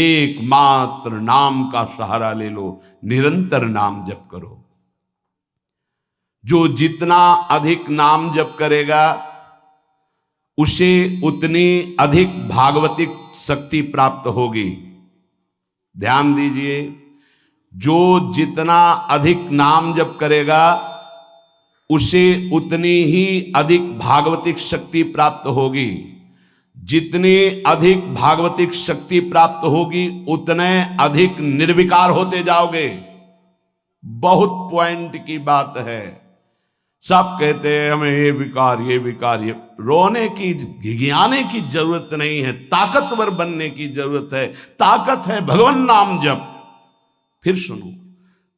एकमात्र नाम का सहारा ले लो, निरंतर नाम जप करो। जो जितना अधिक नाम जप करेगा उसे उतनी अधिक भागवतिक शक्ति प्राप्त होगी। ध्यान दीजिए, जो जितना अधिक नाम जप करेगा उसे उतनी ही अधिक भागवतिक शक्ति प्राप्त होगी। जितनी अधिक भागवतिक शक्ति प्राप्त होगी उतने अधिक निर्विकार होते जाओगे। बहुत पॉइंट की बात है। सब कहते हैं हमें ये विकार ये विकार, ये रोने की घिघियाने की जरूरत नहीं है, ताकतवर बनने की जरूरत है। ताकत है भगवान नाम जप। फिर सुनो,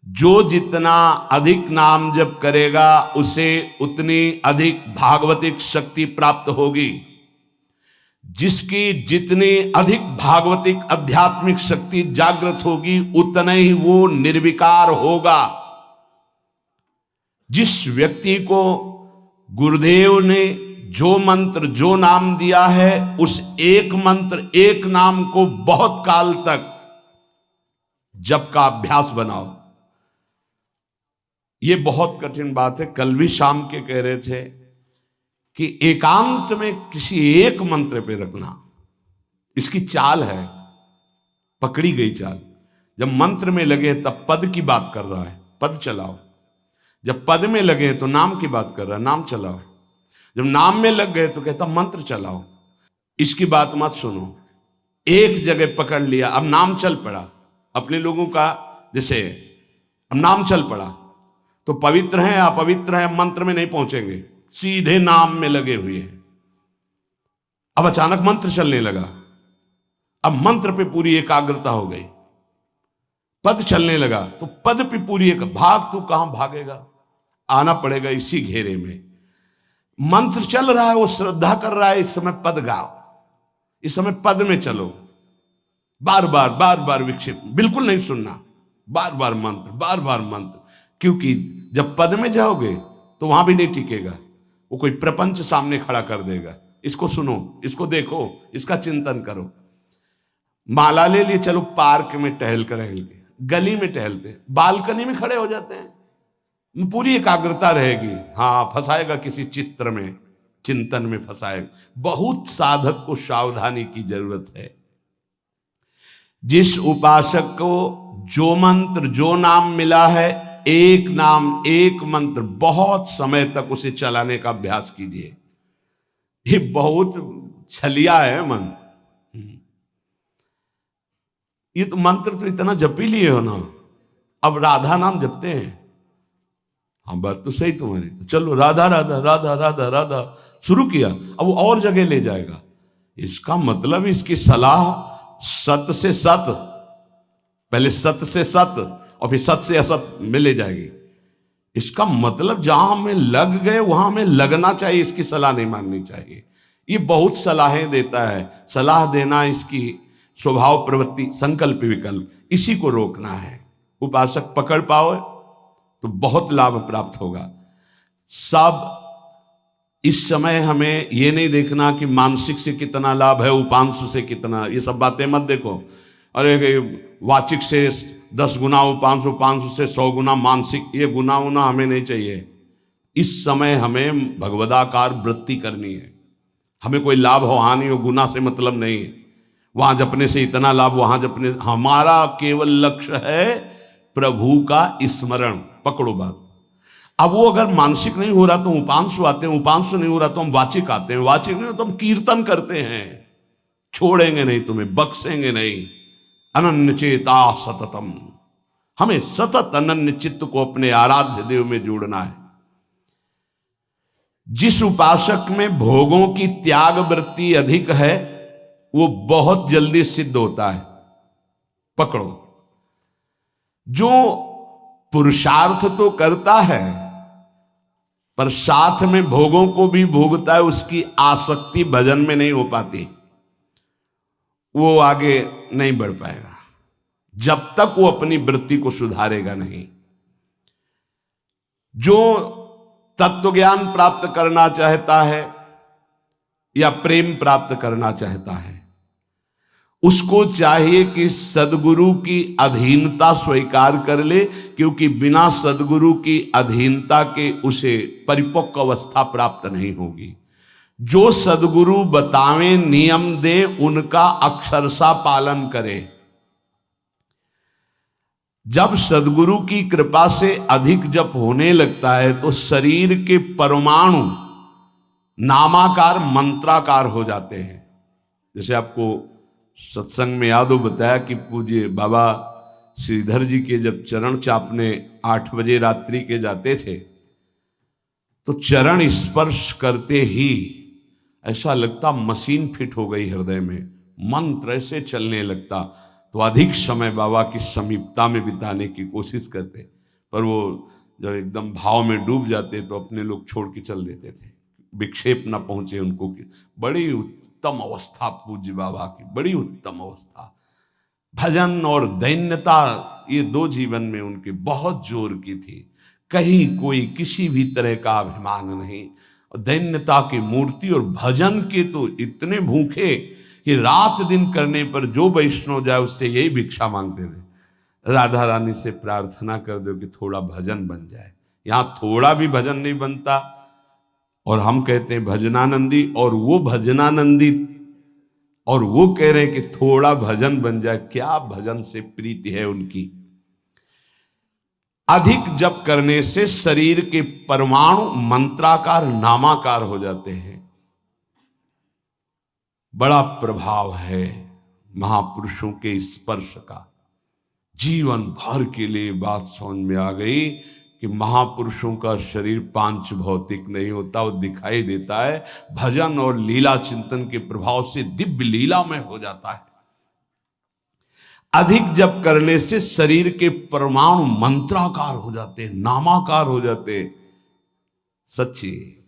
जो जितना अधिक नाम जप करेगा उसे उतनी अधिक भागवतिक शक्ति प्राप्त होगी। जिसकी जितनी अधिक भागवतिक आध्यात्मिक शक्ति जागृत होगी उतना ही वो निर्विकार होगा। जिस व्यक्ति को गुरुदेव ने जो मंत्र जो नाम दिया है उस एक मंत्र एक नाम को बहुत काल तक जप का अभ्यास बनाओ। ये बहुत कठिन बात है। कल भी शाम के कह रहे थे कि एकांत में किसी एक मंत्र पे रखना, इसकी चाल है, पकड़ी गई चाल। जब मंत्र में लगे तब पद की बात कर रहा है, पद चलाओ। जब पद में लगे तो नाम की बात कर रहा है, नाम चलाओ। जब नाम में लग गए तो कहता मंत्र चलाओ। इसकी बात मत सुनो। एक जगह पकड़ लिया, अब नाम चल पड़ा। अपने लोगों का जैसे अब नाम चल पड़ा तो पवित्र हैं अपवित्र हैं मंत्र में नहीं पहुंचेंगे, सीधे नाम में लगे हुए हैं। अब अचानक मंत्र चलने लगा, अब मंत्र पे पूरी एकाग्रता हो गई। पद चलने लगा तो पद पे पूरी एक भाग, तू कहां भागेगा, आना पड़ेगा इसी घेरे में। मंत्र चल रहा है, वो श्रद्धा कर रहा है, इस समय पद गाओ, इस समय पद में चलो। बार बार विक्षेप बिल्कुल नहीं सुनना, बार बार मंत्र। क्योंकि जब पद में जाओगे तो वहां भी नहीं टिकेगा, वो कोई प्रपंच सामने खड़ा कर देगा। इसको सुनो, इसको देखो, इसका चिंतन करो। माला ले लिए, चलो पार्क में टहल कर रहेंगे, गली में टहलते, बालकनी में खड़े हो जाते हैं, पूरी एकाग्रता रहेगी। हाँ, फंसाएगा किसी चित्र में, चिंतन में फंसाएगा। बहुत साधक को सावधानी की जरूरत है। जिस उपासक को जो मंत्र जो नाम मिला है, एक नाम एक मंत्र बहुत समय तक उसे चलाने का अभ्यास कीजिए। ये बहुत छलिया है मन। ये तो मंत्र तो इतना जप ही लिए हो ना, अब राधा नाम जपते हैं। हाँ, बात तो सही तुम्हारी। तो चलो राधा राधा राधा राधा राधा शुरू किया, अब वो और जगह ले जाएगा। इसका मतलब इसकी सलाह सत से सत, पहले सत से सत और फिर सत से असत में ले जाएगी। इसका मतलब जहां हमें लग गए वहां हमें लगना चाहिए, इसकी सलाह नहीं माननी चाहिए। ये बहुत सलाहें देता है, सलाह देना इसकी स्वभाव प्रवृत्ति संकल्प विकल्प, इसी को रोकना है। उपासक पकड़ पाओ तो बहुत लाभ प्राप्त होगा। सब इस समय हमें ये नहीं देखना कि मानसिक से कितना लाभ है, उपांशु से कितना, ये सब बातें मत देखो। अरे वाचिक से 10 गुना उपांशु, उपांशु से 100 गुना मानसिक, ये गुना उना हमें नहीं चाहिए। इस समय हमें भगवदाकार वृत्ति करनी है। हमें कोई लाभ हो हानि हो गुना से मतलब नहीं है। वहां जपने से इतना लाभ, वहां जपने, हमारा केवल लक्ष्य है प्रभु का स्मरण। पकड़ो बात। अब वो अगर मानसिक नहीं हो रहा तो उपांशु आते हैं, उपांशु नहीं हो रहा तो हम वाचिक आते हैं, वाचिक नहीं हो तो हम कीर्तन करते हैं। छोड़ेंगे नहीं तुम्हें, बख्शेंगे नहीं। अनन्य चेता सततम, हमें सतत अनन्य चित्त को अपने आराध्य देव में जोड़ना है। जिस उपासक में भोगों की त्याग वृत्ति अधिक है वो बहुत जल्दी सिद्ध होता है। पकड़ो, जो पुरुषार्थ तो करता है पर साथ में भोगों को भी भोगता है, उसकी आसक्ति भजन में नहीं हो पाती, वो आगे नहीं बढ़ पाएगा जब तक वो अपनी वृत्ति को सुधारेगा नहीं। जो तत्व ज्ञान प्राप्त करना चाहता है या प्रेम प्राप्त करना चाहता है, उसको चाहिए कि सदगुरु की अधीनता स्वीकार कर ले, क्योंकि बिना सदगुरु की अधीनता के उसे परिपक्व अवस्था प्राप्त नहीं होगी। जो सदगुरु बतावे नियम दे उनका अक्षरशः पालन करे। जब सदगुरु की कृपा से अधिक जप होने लगता है तो शरीर के परमाणु नामाकार मंत्राकार हो जाते हैं। जैसे आपको सत्संग में याद हो बताया कि पूज्य बाबा श्रीधर जी के जब चरण चापने 8 बजे रात्रि के जाते थे तो चरण स्पर्श करते ही ऐसा लगता मशीन फिट हो गई हृदय में, मंत्र ऐसे चलने लगता। तो अधिक समय बाबा की समीपता में बिताने की कोशिश करते, पर वो जब एकदम भाव में डूब जाते तो अपने लोग छोड़ के चल देते थे, विक्षेप न पहुंचे उनको। बड़ी उत्तम अवस्था पूज्य बाबा की, बड़ी उत्तम अवस्था। भजन और दैन्यता ये 2 जीवन में उनके बहुत जोर की थी। कहीं कोई किसी भी तरह का अभिमान नहीं, दैन्यता की मूर्ति। और भजन के तो इतने भूखे कि रात दिन करने पर जो वैष्णव जाए उससे यही भिक्षा मांगते थे, राधा रानी से प्रार्थना कर दो कि थोड़ा भजन बन जाए। यहाँ थोड़ा भी भजन नहीं बनता और हम कहते हैं भजनानंदी, और वो भजनानंदी और वो कह रहे हैं कि थोड़ा भजन बन जाए। क्या भजन से प्रीति है उनकी। अधिक जप करने से शरीर के परमाणु मंत्राकार नामाकार हो जाते हैं। बड़ा प्रभाव है महापुरुषों के स्पर्श का। जीवन भर के लिए बात समझ में आ गई कि महापुरुषों का शरीर पांच भौतिक नहीं होता, वो दिखाई देता है। भजन और लीला चिंतन के प्रभाव से दिव्य लीला में हो जाता है। अधिक जप करने से शरीर के परमाणु मंत्राकार हो जाते हैं, नामाकार हो जाते हैं। सच्ची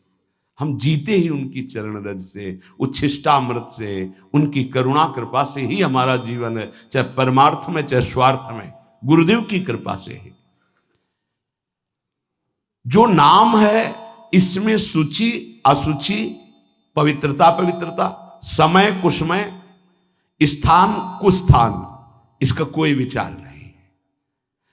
हम जीते ही उनकी चरण रज से, उच्छिष्टामृत से, उनकी करुणा कृपा से ही हमारा जीवन है, चाहे परमार्थ में चाहे स्वार्थ में, गुरुदेव की कृपा से ही। जो नाम है इसमें सूची असुचि, पवित्रता पवित्रता, समय कुसमय, स्थान कुस्थान, इसका कोई विचार नहीं।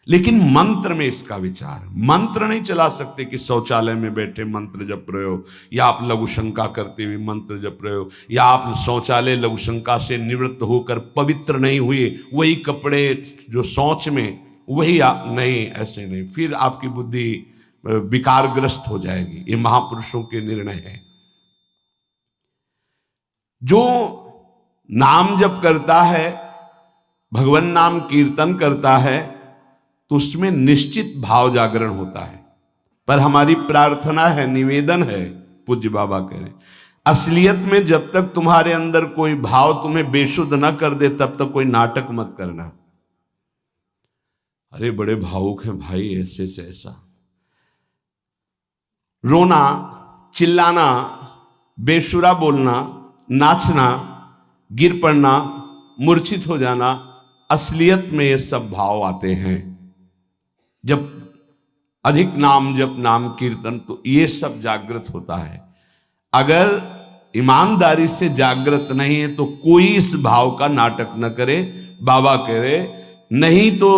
लेकिन मंत्र में इसका विचार। मंत्र नहीं चला सकते कि शौचालय में बैठे मंत्र जप रहे हो, या आप लघु शंका करते हुए मंत्र जप रहे हो, या आप शौचालय लघु शंका से निवृत्त होकर पवित्र नहीं हुए, वही कपड़े जो शौच में वही नहीं, ऐसे नहीं। फिर आपकी बुद्धि विकारग्रस्त हो जाएगी। ये महापुरुषों के निर्णय है। जो नाम जप करता है, भगवान नाम कीर्तन करता है, तो उसमें निश्चित भाव जागरण होता है। पर हमारी प्रार्थना है, निवेदन है, पूज्य बाबा कह रहे, असलियत में जब तक तुम्हारे अंदर कोई भाव तुम्हें बेशुद्ध न कर दे तब तक कोई नाटक मत करना। अरे बड़े भावुक हैं भाई, ऐसे से ऐसा। रोना, चिल्लाना, बेसुरा बोलना, नाचना, गिर पड़ना, मूर्छित हो जाना, असलियत में ये सब भाव आते हैं जब अधिक नाम जप, नाम कीर्तन, तो ये सब जागृत होता है। अगर ईमानदारी से जागृत नहीं है तो कोई इस भाव का नाटक न करे। बाबा कह रहे, नहीं तो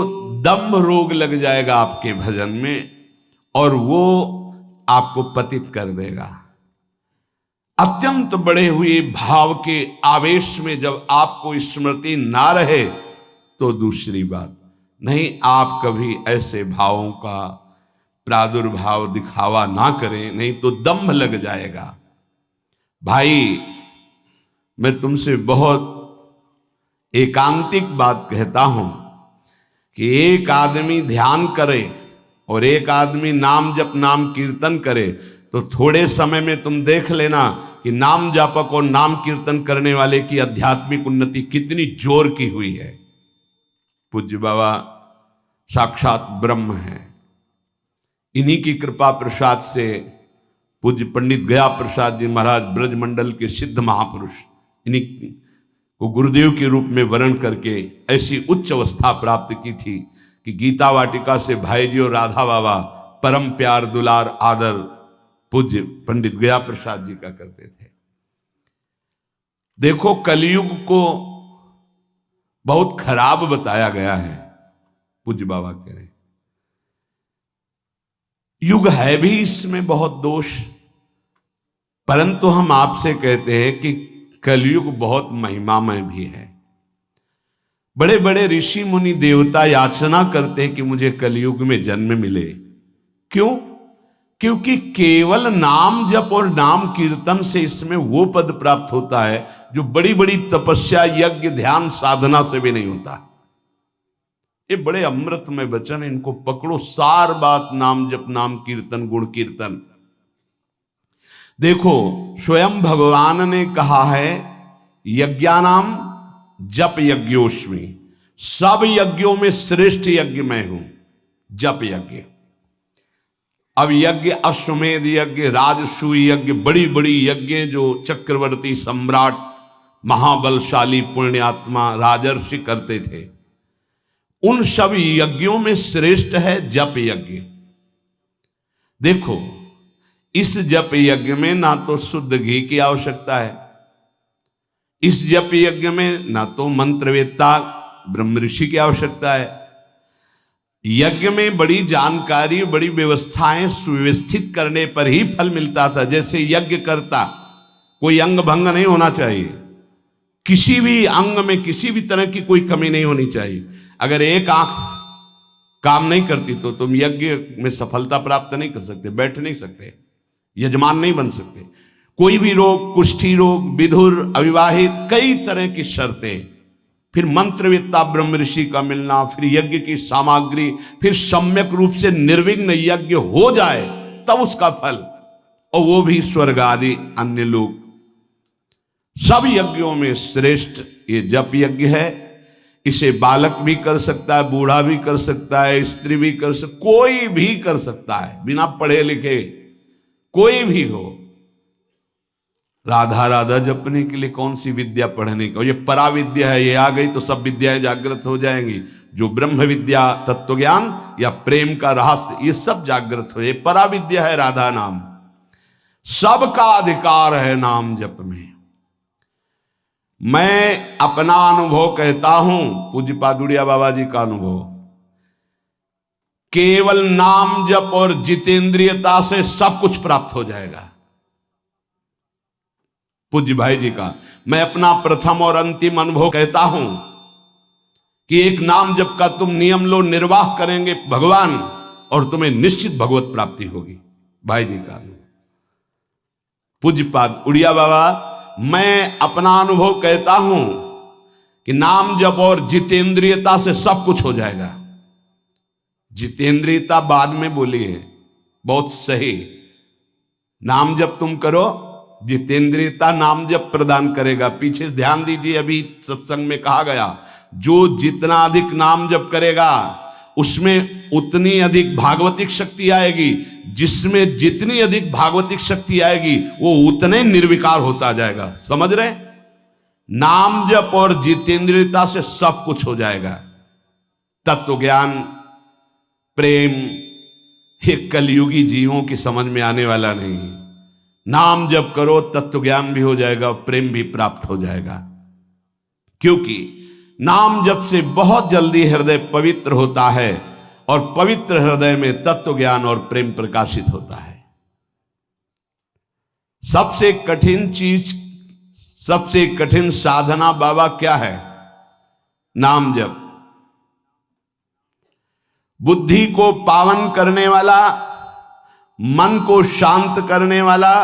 दम्भ रोग लग जाएगा आपके भजन में और वो आपको पतित कर देगा। अत्यंत बड़े हुए भाव के आवेश में जब आपको स्मृति ना रहे तो दूसरी बात नहीं। आप कभी ऐसे भावों का प्रादुर्भाव दिखावा ना करें, नहीं तो दम्भ लग जाएगा। भाई मैं तुमसे बहुत एकांतिक बात कहता हूं कि एक आदमी ध्यान करे और एक आदमी नाम जप, नाम कीर्तन करे, तो थोड़े समय में तुम देख लेना कि नाम जापक और नाम कीर्तन करने वाले की आध्यात्मिक उन्नति कितनी जोर की हुई है। पूज्य बाबा साक्षात ब्रह्म है। इन्हीं की कृपा प्रसाद से पूज्य पंडित गया प्रसाद जी महाराज ब्रजमंडल के सिद्ध महापुरुष, इन्हीं को गुरुदेव के रूप में वर्ण करके ऐसी उच्च अवस्था प्राप्त की थी कि गीता वाटिका से भाई जी और राधा बाबा परम प्यार, दुलार, आदर पूज्य पंडित गया प्रसाद जी का करते थे। देखो कलयुग को बहुत खराब बताया गया है। पूज्य बाबा कह रहे हैं युग है भी इसमें बहुत दोष, परंतु हम आपसे कहते हैं कि कलयुग बहुत महिमामय भी है। बड़े बड़े ऋषि मुनि देवता याचना करते हैं कि मुझे कलयुग में जन्म मिले। क्यों? क्योंकि केवल नाम जप और नाम कीर्तन से इसमें वो पद प्राप्त होता है जो बड़ी बड़ी तपस्या, यज्ञ, ध्यान, साधना से भी नहीं होता। ये बड़े अमृतमय वचन, इनको पकड़ो। सार बात नाम जप, नाम कीर्तन, गुण कीर्तन। देखो स्वयं भगवान ने कहा है यज्ञानाम जप यज्ञोस्मि, सब यज्ञों में श्रेष्ठ यज्ञ मैं हूं, जप यज्ञ। अब यज्ञ अश्वमेध यज्ञ, राजसूय यज्ञ, बड़ी बड़ी यज्ञ जो चक्रवर्ती सम्राट महाबलशाली पुण्यात्मा राजर्षि करते थे, उन सब यज्ञों में श्रेष्ठ है जप यज्ञ। देखो इस जप यज्ञ में ना तो शुद्ध घी की आवश्यकता है, इस जप यज्ञ में ना तो मंत्रवेत्ता ब्रह्म ऋषि की आवश्यकता है। यज्ञ में बड़ी जानकारी, बड़ी व्यवस्थाएं सुव्यवस्थित करने पर ही फल मिलता था। जैसे यज्ञ करता कोई अंग भंग नहीं होना चाहिए, किसी भी अंग में किसी भी तरह की कोई कमी नहीं होनी चाहिए। अगर एक आंख काम नहीं करती तो तुम यज्ञ में सफलता प्राप्त नहीं कर सकते, बैठ नहीं सकते, यजमान नहीं बन सकते। कोई भी रोग, कुष्ठी रोग, विधुर, अविवाहित, कई तरह की शर्तें, फिर मंत्रवेत्ता ब्रह्म ऋषि का मिलना, फिर यज्ञ की सामग्री, फिर सम्यक रूप से निर्विघ्न यज्ञ हो जाए तब उसका फल, और वो भी स्वर्ग आदि अन्य लोग। सब यज्ञों में श्रेष्ठ ये जप यज्ञ है। इसे बालक भी कर सकता है, बूढ़ा भी कर सकता है, स्त्री भी कर सकता, कोई भी कर सकता है, बिना पढ़े लिखे कोई भी हो। राधा राधा जपने के लिए कौन सी विद्या पढ़ने का? ये पराविद्या है, ये आ गई तो सब विद्याएं जागृत हो जाएंगी। जो ब्रह्म विद्या, तत्व ज्ञान या प्रेम का रहस्य, ये सब जागृत हो। ये पराविद्या है राधा नाम। सबका अधिकार है नाम जप में। मैं अपना अनुभव कहता हूं, पूज्य पादुड़िया बाबा जी का अनुभव, केवल नाम जप और जितेंद्रियता से सब कुछ प्राप्त हो जाएगा। पूज्य भाई जी का मैं अपना प्रथम और अंतिम अनुभव कहता हूं कि एक नाम जप का तुम नियम लो, निर्वाह करेंगे भगवान, और तुम्हें निश्चित भगवत प्राप्ति होगी। भाई जी का अनुभव। पूज्य पाद उड़िया बाबा, मैं अपना अनुभव कहता हूं कि नाम जप और जितेंद्रियता से सब कुछ हो जाएगा। जितेंद्रियता बाद में बोली है, बहुत सही। नाम जप तुम करो, जितेंद्रियता नाम जप प्रदान करेगा। पीछे ध्यान दीजिए, अभी सत्संग में कहा गया, जो जितना अधिक नाम जप करेगा उसमें उतनी अधिक भागवतिक शक्ति आएगी। जिसमें जितनी अधिक भागवतिक शक्ति आएगी वो उतने निर्विकार होता जाएगा। समझ रहे? नाम जप और जितेंद्रियता से सब कुछ हो जाएगा। तत्व ज्ञान, प्रेम, ये कलयुगी जीवों की समझ में आने वाला नहीं। नाम जप करो, तत्व ज्ञान भी हो जाएगा, प्रेम भी प्राप्त हो जाएगा। क्योंकि नाम जप से बहुत जल्दी हृदय पवित्र होता है, और पवित्र हृदय में तत्व ज्ञान और प्रेम प्रकाशित होता है। सबसे कठिन चीज, सबसे कठिन साधना बाबा क्या है? नाम जप। बुद्धि को पावन करने वाला, मन को शांत करने वाला,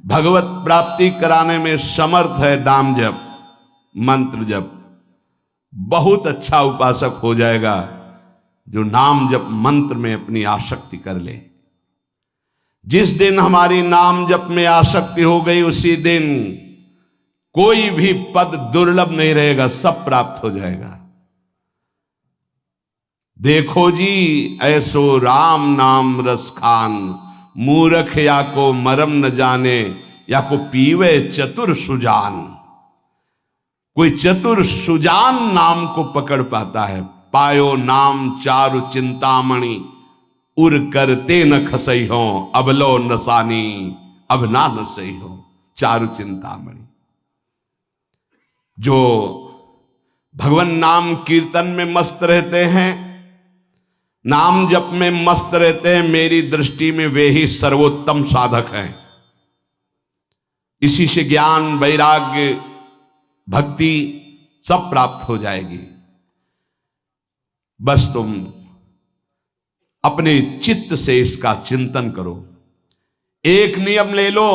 भगवत प्राप्ति कराने में समर्थ है नाम जप, मंत्र जप। बहुत अच्छा उपासक हो जाएगा जो नाम जप मंत्र में अपनी आसक्ति कर ले। जिस दिन हमारी नाम जप में आसक्ति हो गई, उसी दिन कोई भी पद दुर्लभ नहीं रहेगा, सब प्राप्त हो जाएगा। देखो जी ऐसो राम नाम रस खान, मूर्ख या को मरम न जाने, या को पीवे चतुर सुजान। कोई चतुर सुजान नाम को पकड़ पाता है। पायो नाम चारु चिंतामणि, उर करते न खसई हो, अबलो नसानी अब ना नसई हो। चारु चिंतामणि, जो भगवान नाम कीर्तन में मस्त रहते हैं, नाम जप में मस्त रहते हैं। मेरी दृष्टि में वे ही सर्वोत्तम साधक हैं। इसी से ज्ञान, वैराग्य, भक्ति सब प्राप्त हो जाएगी। बस तुम अपने चित्त से इसका चिंतन करो। एक नियम ले लो,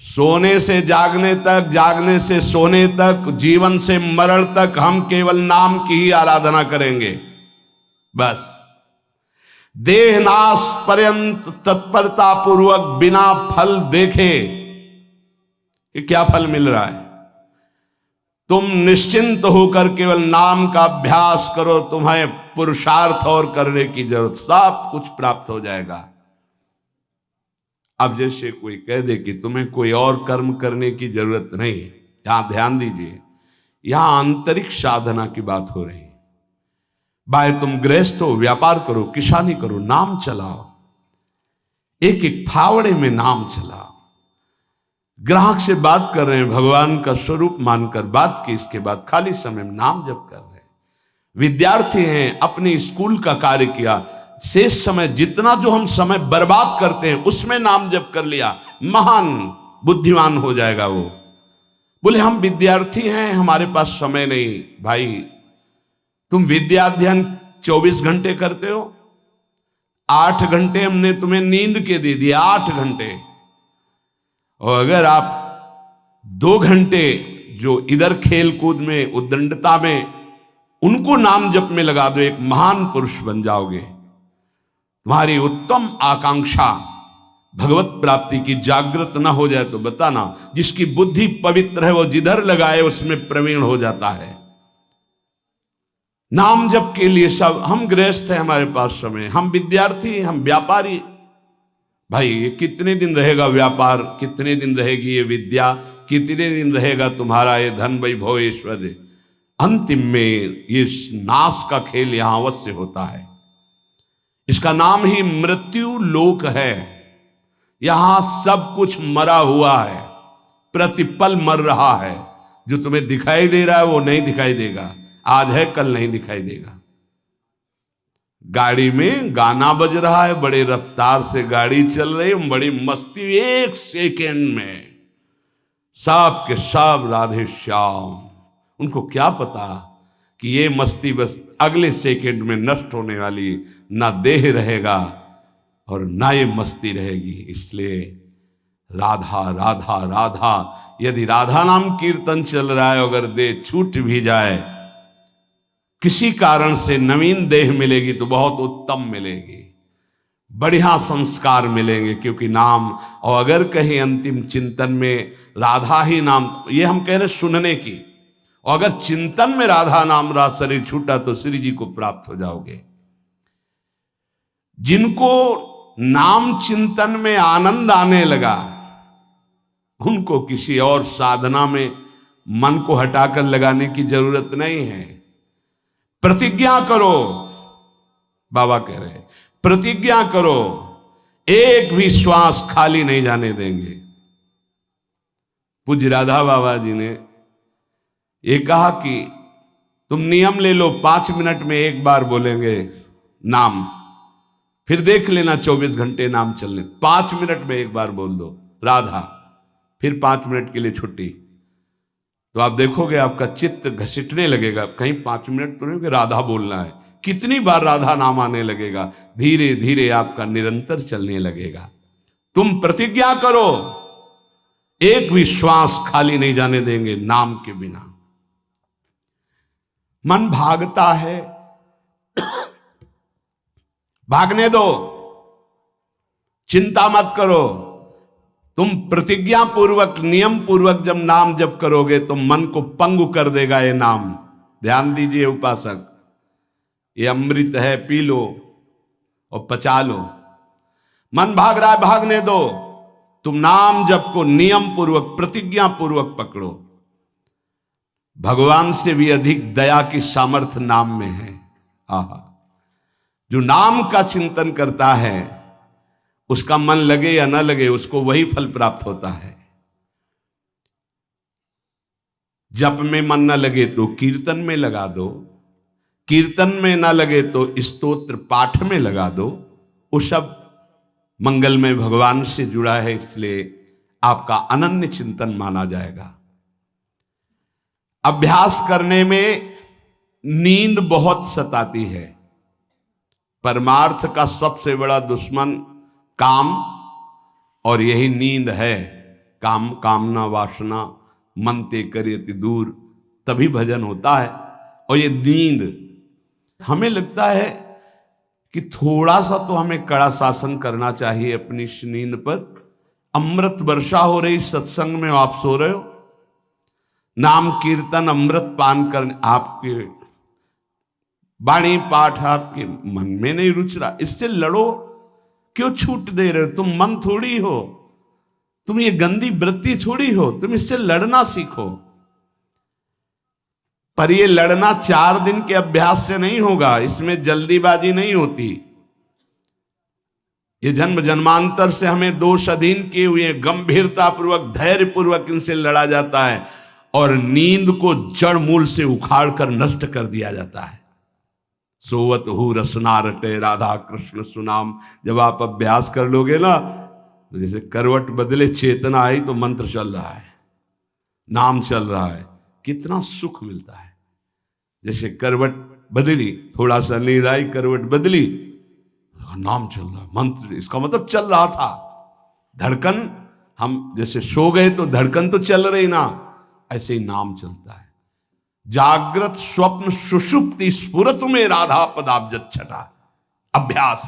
सोने से जागने तक, जागने से सोने तक, जीवन से मरण तक हम केवल नाम की ही आराधना करेंगे। बस देह नाश पर्यंत तत्परता पूर्वक बिना फल देखे कि क्या फल मिल रहा है, तुम निश्चिंत होकर केवल नाम का अभ्यास करो। तुम्हें पुरुषार्थ और करने की जरूरत, सब कुछ प्राप्त हो जाएगा। अब जैसे कोई कह दे कि तुम्हें कोई और कर्म करने की जरूरत नहीं, यहां ध्यान दीजिए, यहां आंतरिक साधना की बात हो रही है। भाई तुम गृहस्थ हो, व्यापार करो, किसानी करो, नाम चलाओ, एक एक फावड़े में नाम चलाओ। ग्राहक से बात कर रहे हैं, भगवान का स्वरूप मानकर बात की, इसके बाद खाली समय में नाम जप कर रहे हैं। विद्यार्थी हैं, अपने स्कूल का कार्य किया, शेष समय जितना जो हम समय बर्बाद करते हैं उसमें नाम जप कर लिया, महान बुद्धिमान हो जाएगा वो। बोले हम विद्यार्थी हैं, हमारे पास समय नहीं। भाई तुम विद्या अध्ययन 24 घंटे करते हो, 8 घंटे हमने तुम्हें नींद के दे दिए, 8 घंटे। और अगर आप 2 घंटे जो इधर खेल कूद में, उद्दंडता में, उनको नाम जप में लगा दो, एक महान पुरुष बन जाओगे। तुम्हारी उत्तम आकांक्षा भगवत प्राप्ति की जागृत ना हो जाए तो बताना। जिसकी बुद्धि पवित्र है वो जिधर लगाए उसमें प्रवीण हो जाता है। नाम जप के लिए सब, हम गृहस्थ हैं, हमारे पास समय, हम विद्यार्थी, हम व्यापारी। भाई ये कितने दिन रहेगा व्यापार, कितने दिन रहेगी ये विद्या, कितने दिन रहेगा तुम्हारा ये धन, वैभव, ऐश्वर्य। अंतिम में ये नाश का खेल यहां अवश्य होता है। इसका नाम ही मृत्यु लोक है। यहां सब कुछ मरा हुआ है, प्रतिपल मर रहा है। जो तुम्हें दिखाई दे रहा है वो नहीं दिखाई देगा, आज है कल नहीं दिखाई देगा। गाड़ी में गाना बज रहा है, बड़े रफ्तार से गाड़ी चल रही है, बड़ी मस्ती, 1 सेकेंड में सब के सब राधे श्याम। उनको क्या पता कि ये मस्ती बस अगले सेकंड में नष्ट होने वाली, ना देह रहेगा और ना ये मस्ती रहेगी। इसलिए राधा राधा राधा, यदि राधा नाम कीर्तन चल रहा है, अगर देह छूट भी जाए, किसी कारण से नवीन देह मिलेगी तो बहुत उत्तम मिलेगी, बढ़िया संस्कार मिलेंगे, क्योंकि नाम। और अगर कहीं अंतिम चिंतन में राधा ही नाम, ये हम कह रहे सुनने की, और अगर चिंतन में राधा नाम रहा, शरीर छूटा, तो श्री जी को प्राप्त हो जाओगे। जिनको नाम चिंतन में आनंद आने लगा, उनको किसी और साधना में मन को हटाकर लगाने की जरूरत नहीं है। प्रतिज्ञा करो, बाबा कह रहे, प्रतिज्ञा करो, एक भी श्वास खाली नहीं जाने देंगे। पूज्य राधा बाबा जी ने ये कहा कि तुम नियम ले लो, 5 मिनट में एक बार बोलेंगे नाम, फिर देख लेना 24 घंटे नाम चलने, 5 मिनट में एक बार बोल दो राधा, फिर 5 मिनट के लिए छुट्टी। तो आप देखोगे आपका चित्त घसीटने लगेगा, कहीं 5 मिनट तो नहीं कि राधा बोलना है, कितनी बार राधा नाम आने लगेगा। धीरे धीरे आपका निरंतर चलने लगेगा। तुम प्रतिज्ञा करो, एक भी श्वास खाली नहीं जाने देंगे नाम के बिना। मन भागता है, भागने दो, चिंता मत करो। तुम प्रतिज्ञा पूर्वक, नियम पूर्वक जब नाम जप करोगे तो मन को पंगु कर देगा ये नाम। ध्यान दीजिए उपासक, ये अमृत है, पी लो और पचा लो। मन भाग रहा है, भागने दो। तुम नाम जप को नियम पूर्वक, प्रतिज्ञा पूर्वक पकड़ो। भगवान से भी अधिक दया की सामर्थ्य नाम में है। आहा, जो नाम का चिंतन करता है उसका मन लगे या न लगे, उसको वही फल प्राप्त होता है। जप में मन न लगे तो कीर्तन में लगा दो, कीर्तन में न लगे तो स्तोत्र पाठ में लगा दो। वो सब मंगलमय भगवान से जुड़ा है, इसलिए आपका अनन्य चिंतन माना जाएगा। अभ्यास करने में नींद बहुत सताती है। परमार्थ का सबसे बड़ा दुश्मन काम, और यही नींद है। काम कामना वासना मन ते करियति दूर, तभी भजन होता है। और ये नींद, हमें लगता है कि थोड़ा सा तो हमें कड़ा शासन करना चाहिए अपनी इस नींद पर। अमृत वर्षा हो रही सत्संग में, आप सो रहे हो, नाम कीर्तन अमृत पान करने, आपके वाणी पाठ आपके मन में नहीं रुच रहा, इससे लड़ो। क्यों छूट दे रहे हो? तुम मन थोड़ी हो, तुम ये गंदी वृत्ति थोड़ी हो, तुम इससे लड़ना सीखो। पर ये लड़ना 4 दिन के अभ्यास से नहीं होगा, इसमें जल्दीबाजी नहीं होती। ये जन्म जन्मांतर से हमें दोष अधीन किए हुए गंभीरता पूर्वक धैर्य पूर्वक इनसे लड़ा जाता है, और नींद को जड़ मूल से उखाड़ कर नष्ट कर दिया जाता है। सोवत हु रसना रटे राधा कृष्ण सुनाम, जब आप अभ्यास कर लोगे ना, तो जैसे करवट बदले चेतना आई तो मंत्र चल रहा है, नाम चल रहा है, कितना सुख मिलता है। जैसे करवट बदली, थोड़ा सा नींद आई, करवट बदली, नाम चल रहा है, मंत्र, इसका मतलब चल रहा था। धड़कन, हम जैसे सो गए तो धड़कन तो चल रही ना, ऐसे ही नाम चलता है। जागृत स्वप्न सुषुप्ति स्फुरतु में राधा पदाब्ज छटा। अभ्यास,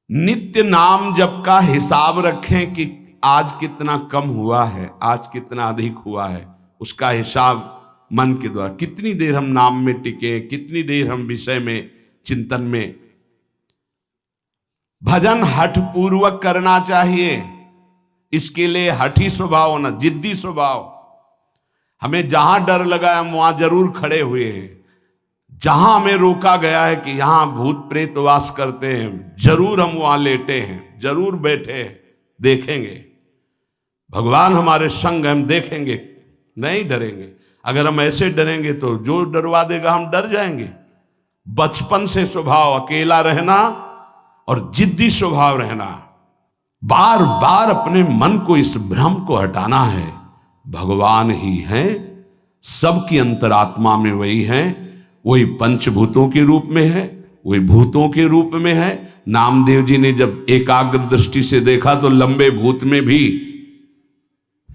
नित्य नाम जप का हिसाब रखें कि आज कितना कम हुआ है, आज कितना अधिक हुआ है, उसका हिसाब मन के द्वारा। कितनी देर हम नाम में टिके, कितनी देर हम विषय में चिंतन में। भजन हठ पूर्वक करना चाहिए, इसके लिए हठी स्वभाव होना, जिद्दी स्वभाव। हमें जहां डर लगा है हम वहां जरूर खड़े हुए हैं। जहां हमें रोका गया है कि यहां भूत प्रेत वास करते हैं, जरूर हम वहां लेटे हैं, जरूर बैठे हैं, देखेंगे। भगवान हमारे संग, हम देखेंगे, नहीं डरेंगे। अगर हम ऐसे डरेंगे तो जो डरवा देगा हम डर जाएंगे। बचपन से स्वभाव अकेला रहना और जिद्दी स्वभाव रहना, बार बार अपने मन को, इस भ्रम को हटाना है। भगवान ही हैं, सबकी अंतरात्मा में वही हैं, वही पंचभूतों के रूप में है, वही भूतों के रूप में है। नामदेव जी ने जब एकाग्र दृष्टि से देखा तो लंबे भूत में भी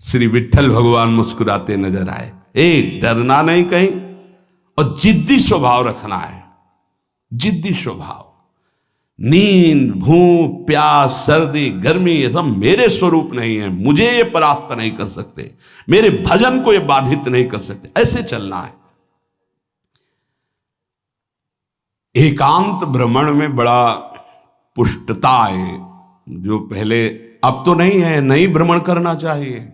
श्री विट्ठल भगवान मुस्कुराते नजर आए। डरना नहीं कहीं, और जिद्दी स्वभाव रखना है, जिद्दी स्वभाव। नींद, भूख, प्यास, सर्दी, गर्मी, ये सब मेरे स्वरूप नहीं है, मुझे ये परास्त नहीं कर सकते, मेरे भजन को ये बाधित नहीं कर सकते, ऐसे चलना है। एकांत भ्रमण में बड़ा पुष्टता है, जो पहले, अब तो नहीं है, नहीं भ्रमण करना चाहिए।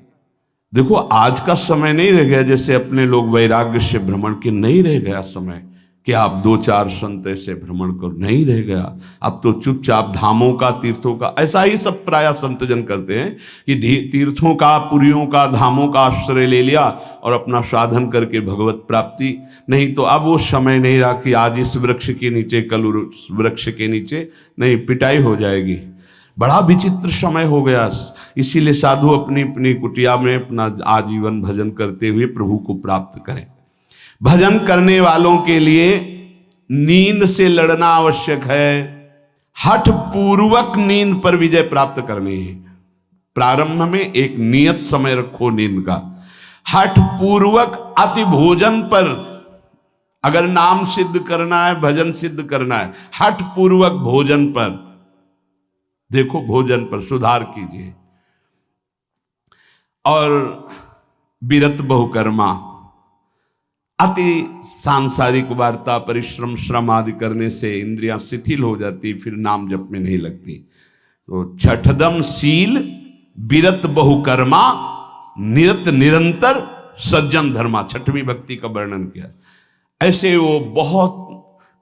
देखो आज का समय नहीं रह गया जैसे अपने लोग वैराग्य से भ्रमण के, नहीं रह गया समय कि आप 2-4 संत ऐसे भ्रमण करो, नहीं रह गया। अब तो चुपचाप धामों का, तीर्थों का, ऐसा ही सब प्राय संतजन करते हैं कि तीर्थों का, पुरियों का, धामों का आश्रय ले लिया और अपना साधन करके भगवत प्राप्ति। नहीं तो अब वो समय नहीं रहा कि आज इस वृक्ष के नीचे, कल उस वृक्ष के नीचे, नहीं, पिटाई हो जाएगी। बड़ा विचित्र समय हो गया। इसीलिए साधु अपनी अपनी कुटिया में अपना आजीवन भजन करते हुए प्रभु को प्राप्त करें। भजन करने वालों के लिए नींद से लड़ना आवश्यक है। हठ पूर्वक नींद पर विजय प्राप्त करनी है। प्रारंभ में एक नियत समय रखो नींद का। हठ पूर्वक अति भोजन पर, अगर नाम सिद्ध करना है, भजन सिद्ध करना है, हठ पूर्वक भोजन पर, देखो भोजन पर सुधार कीजिए। और विरत बहुकर्मा, अति सांसारिक वार्ता, परिश्रम, श्रम आदि करने से इंद्रियां शिथिल हो जाती, फिर नाम जप में नहीं लगती। तो छठदम शील, विरत बहुकर्मा, निरत निरंतर, सज्जन धर्मा, छठवीं भक्ति का वर्णन किया। ऐसे वो बहुत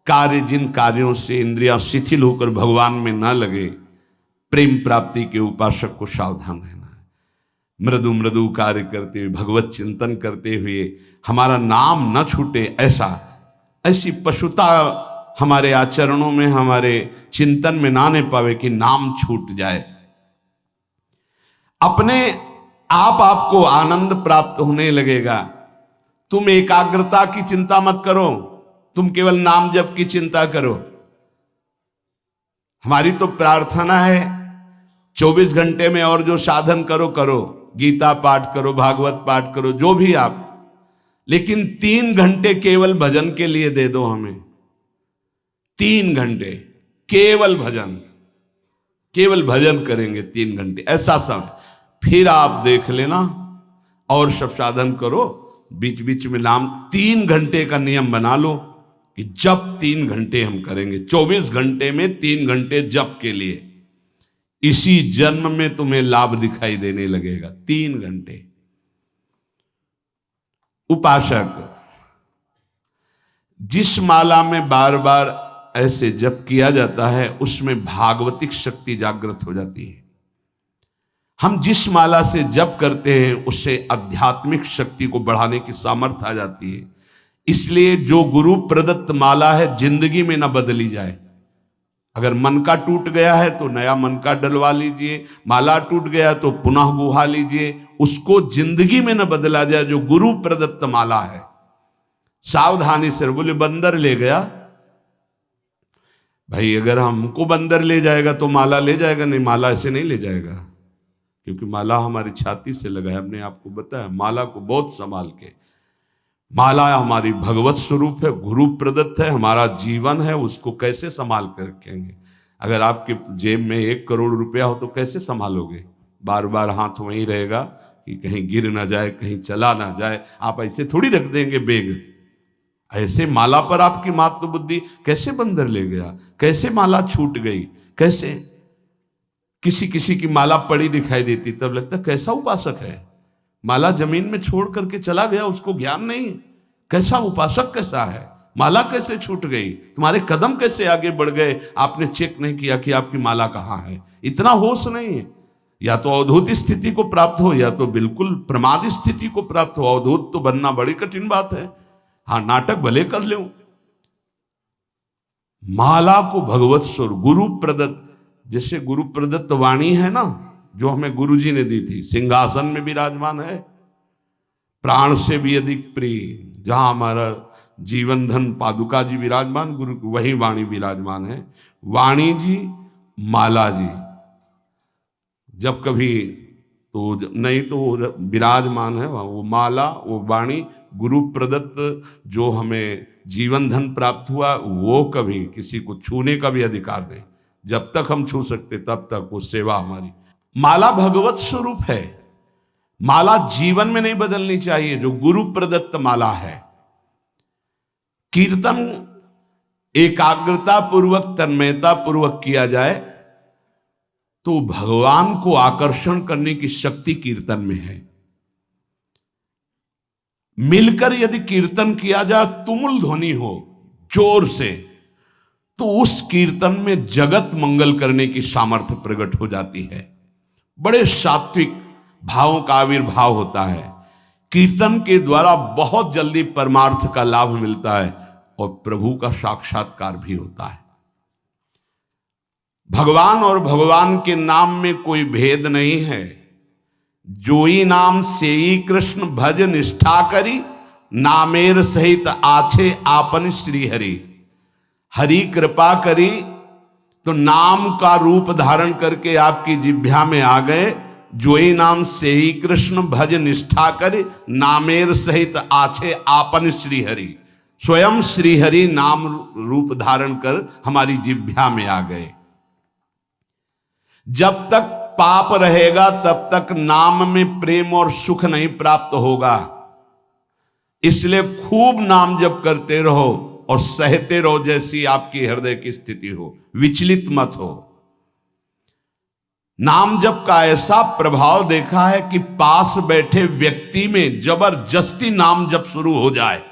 कार्य, जिन कार्यों से इंद्रियां शिथिल होकर भगवान में न लगे, प्रेम प्राप्ति के उपासक को सावधान रहना है। मृदु मृदु कार्य करते हुए, भगवत चिंतन करते हुए हमारा नाम न छूटे, ऐसी पशुता हमारे आचरणों में, हमारे चिंतन में ना आने पावे कि नाम छूट जाए। अपने आप आपको आनंद प्राप्त होने लगेगा। तुम एकाग्रता की चिंता मत करो, तुम केवल नाम जप की चिंता करो। हमारी तो प्रार्थना है 24 घंटे में और जो साधन करो करो, गीता पाठ करो, भागवत पाठ करो, जो भी आप, लेकिन 3 घंटे केवल भजन के लिए दे दो हमें। 3 घंटे केवल भजन करेंगे 3 घंटे, ऐसा समय। फिर आप देख लेना और सब साधन करो, बीच बीच में नाम। 3 घंटे का नियम बना लो कि जप 3 घंटे हम करेंगे, 24 घंटे में 3 घंटे जप के लिए। इसी जन्म में तुम्हें लाभ दिखाई देने लगेगा। 3 घंटे। उपासक जिस माला में बार बार ऐसे जप किया जाता है उसमें भागवतिक शक्ति जागृत हो जाती है। हम जिस माला से जप करते हैं उससे आध्यात्मिक शक्ति को बढ़ाने की सामर्थ्य आ जाती है। इसलिए जो गुरु प्रदत्त माला है जिंदगी में ना बदली जाए। अगर मन का टूट गया है तो नया मन का डलवा लीजिए, माला टूट गया तो पुनः गुहा लीजिए, उसको जिंदगी में न बदला जाए जो गुरु प्रदत्त माला है। सावधानी से। बोले बंदर ले गया, भाई अगर हमको बंदर ले जाएगा तो माला ले जाएगा? नहीं, माला ऐसे नहीं ले जाएगा, क्योंकि माला हमारी छाती से लगा है। हमने आपको बताया माला को बहुत संभाल के। माला हमारी भगवत स्वरूप है, गुरु प्रदत्त है, हमारा जीवन है, उसको कैसे संभाल कर रखेंगे? अगर आपके जेब में 1 करोड़ रुपया हो तो कैसे संभालोगे? बार बार हाथ वहीं रहेगा कि कहीं गिर ना जाए, कहीं चला ना जाए। आप ऐसे थोड़ी रख देंगे बेग। ऐसे माला पर आपकी मात्र बुद्धि कैसे बंदर ले गया, कैसे माला छूट गई, कैसे? किसी की माला पड़ी दिखाई देती तब लगता कैसा उपासक है, माला जमीन में छोड़ करके चला गया, उसको ज्ञान नहीं। कैसा उपासक कैसा है, माला कैसे छूट गई, तुम्हारे कदम कैसे आगे बढ़ गए, आपने चेक नहीं किया कि आपकी माला कहाँ है। इतना होश नहीं है। या तो अवधूत स्थिति को प्राप्त हो या तो बिल्कुल प्रमाद स्थिति को प्राप्त हो। अवधूत तो बनना बड़ी कठिन बात है। हाँ, नाटक भले कर ले। माला को भगवत स्वरूप गुरु प्रदत्त, जैसे गुरु प्रदत्त वाणी है ना, जो हमें गुरुजी ने दी थी, सिंहासन में विराजमान है, प्राण से भी अधिक प्रिय। जहां हमारा जीवन धन पादुका जी विराजमान, गुरु वही वाणी विराजमान है। वाणी जी, माला जी, जब कभी तो नहीं तो विराजमान है वो माला, वो वाणी, गुरु प्रदत्त जो हमें जीवन धन प्राप्त हुआ, वो कभी किसी को छूने का भी अधिकार नहीं। जब तक हम छू सकते तब तक वो सेवा हमारी। माला भगवत स्वरूप है। माला जीवन में नहीं बदलनी चाहिए, जो गुरु प्रदत्त माला है। कीर्तन एकाग्रता पूर्वक, तन्मयता पूर्वक किया जाए तो भगवान को आकर्षण करने की शक्ति कीर्तन में है। मिलकर यदि कीर्तन किया जाए, तुमुल ध्वनि हो जोर से, तो उस कीर्तन में जगत मंगल करने की सामर्थ्य प्रकट हो जाती है। बड़े सात्विक भावों का आविर्भाव होता है। कीर्तन के द्वारा बहुत जल्दी परमार्थ का लाभ मिलता है और प्रभु का साक्षात्कार भी होता है। भगवान और भगवान के नाम में कोई भेद नहीं है। जोई नाम सेई कृष्ण भज निष्ठा करी, नामेर सहित आछे आपन श्री हरि। हरि कृपा करी तो नाम का रूप धारण करके आपकी जिह्वा में आ गए। जोई नाम सेई कृष्ण भज निष्ठा करी, नामेर सहित आछे आपन श्री हरि। स्वयं श्री हरि नाम रूप धारण कर हमारी जिह्वा में आ गए। जब तक पाप रहेगा तब तक नाम में प्रेम और सुख नहीं प्राप्त होगा। इसलिए खूब नाम जप करते रहो और सहते रहो, जैसी आपकी हृदय की स्थिति हो, विचलित मत हो। नाम जप का ऐसा प्रभाव देखा है कि पास बैठे व्यक्ति में जबरदस्ती नाम जप शुरू हो जाए,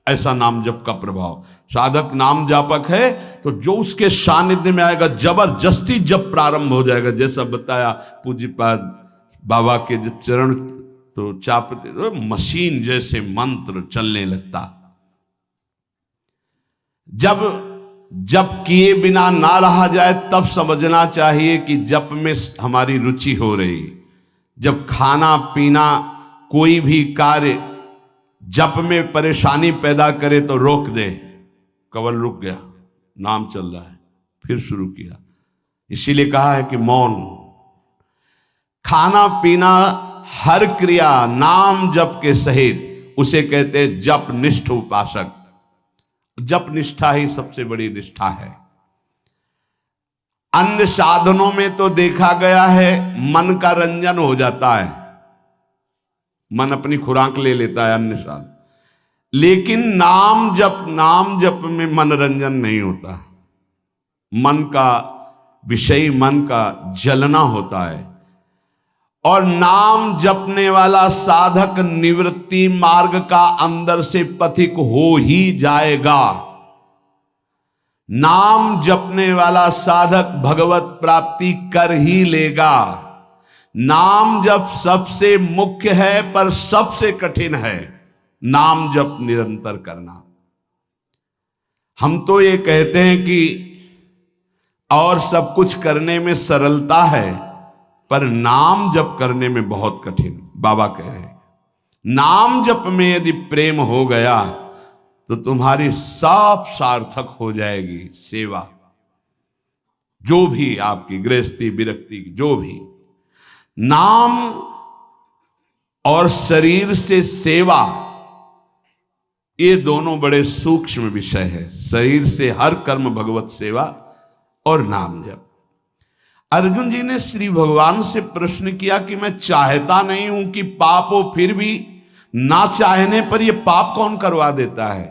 ऐसा नाम जप का प्रभाव। साधक नाम जापक है तो जो उसके सानिध्य में आएगा जबरदस्ती जप प्रारंभ हो जाएगा। जैसा बताया पूज्यपाद बाबा के जब चरण तो चापते तो मशीन जैसे मंत्र चलने लगता। जब जप किए बिना ना रहा जाए तब समझना चाहिए कि जप में हमारी रुचि हो रही। जब खाना पीना कोई भी कार्य जप में परेशानी पैदा करे तो रोक दे। कवल रुक गया, नाम चल रहा है, फिर शुरू किया। इसीलिए कहा है कि मौन। खाना पीना हर क्रिया नाम जप के सहित, उसे कहते हैं जप निष्ठ उपासक। जप निष्ठा ही सबसे बड़ी निष्ठा है। अन्य साधनों में तो देखा गया है मन का रंजन हो जाता है, मन अपनी खुराक ले लेता है अन्य साधन, लेकिन नाम जप में मनोरंजन नहीं होता। मन का विषय, मन का जलना होता है। और नाम जपने वाला साधक निवृत्ति मार्ग का अंदर से पथिक हो ही जाएगा। नाम जपने वाला साधक भगवत प्राप्ति कर ही लेगा। नाम जप सबसे मुख्य है पर सबसे कठिन है नाम जप निरंतर करना। हम तो ये कहते हैं कि और सब कुछ करने में सरलता है, पर नाम जप करने में बहुत कठिन। बाबा कह रहे हैं नाम जप में यदि प्रेम हो गया तो तुम्हारी सब सार्थक हो जाएगी सेवा, जो भी आपकी गृहस्थी विरक्ति जो भी। नाम और शरीर से सेवा, ये दोनों बड़े सूक्ष्म विषय है। शरीर से हर कर्म भगवत सेवा और नाम जप। अर्जुन जी ने श्री भगवान से प्रश्न किया कि मैं चाहता नहीं हूं कि पाप हो, फिर भी ना चाहने पर यह पाप कौन करवा देता है।